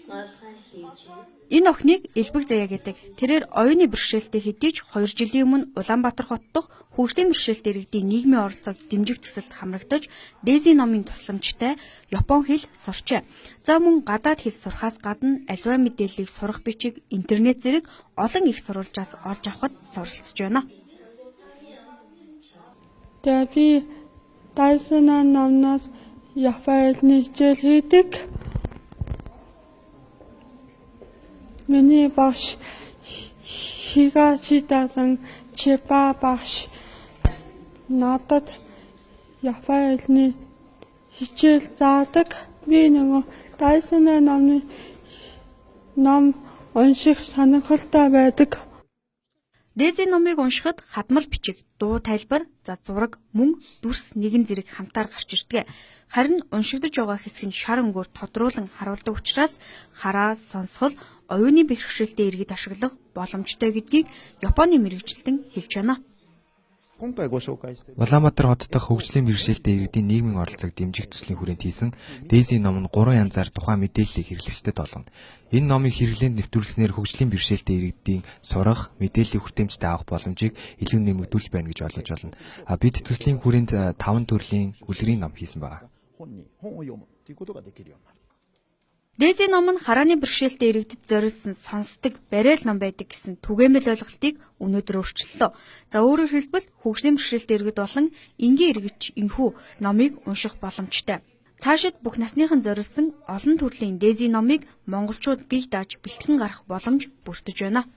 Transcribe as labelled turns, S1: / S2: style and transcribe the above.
S1: Энэ охиныг Элбэг Заяа гэдэг. Тэрээр оюуны бэрхшээлтэй хэдий ч 2 жилийн өмнө Улаанбаатар хот дахь хөгжлийн бэрхшээлтэй иргэдийн нийгмийн оролцоог дэмжих төсөлд хамрагдаж Дези номын тусламжтай Япон хэл сурчээ. За мөн гадаад хэл сурахаас гадна аливаа мэдээллийг сурах бичиг, интернет зэрэг олон их сурвалжаас олж авахд суралцж байна.
S2: Тэгээд би Дайсона номноос Япон хэлний хичээл хийдэг. Миний багш Хигашидасан Чипа багш надад Япон хэлний хичээл заадаг. Би нөгөө Дайсона номны ном унших сонирхолтой байдаг.
S1: Дези номыг уншихад хадмал бичиг, дуу тайлбар, зураг, мөн дүрс нэгэн зэрэг хамтаар гарч ирдэг. Харин уншигдож байгаа хэсэг нь шар өнгөөр тодруулан харуулдаг учраас хараа, сонсгол, оюуны бэрхшээлтэй иргэд ашиглах боломжтой гэдгийг Японы мэргэжилтэн хэлж байна.
S3: Улаанбаатар хот дахь хөгжлийн бэрхшээлтэй иргэдийн нийгмийн оролцоог дэмжих төслийн хүрээнд хийсэн Дези ном нь 3 янзаар тухайн мэдээллийг хэрэглэгчдэд олгоно. Энэ номыг хэрэглээнд нэвтрүүлснээр хөгжлийн бэрхшээлтэй иргэдийн сурах, мэдээллийг хүртээмжтэй авах боломжийг илүү нэмэгдүүлж байна гэж ойлгож байна. Бид төслийн хүрээнд 5 төрлийн үлгэрийн ном хийсэн байна.
S1: Дези ном нь харааны бэрхшээлтэй иргэдэд зориулсан сонсдог бариал ном байдаг гэсэн түгээмэл ойлголтыг өнөөдөр өөрчлөлтөө. За өөрөөр хэлбэл хөгжлийн бэрхшээлтэй иргэд болон энгийн иргэдч энхүү номыг унших боломжтой. Цаашид бүх насныхан зориулсан олон төрлийн Дези номыг монголчууд бие дааж бэлтгэн гарах боломж бүрдэж байна.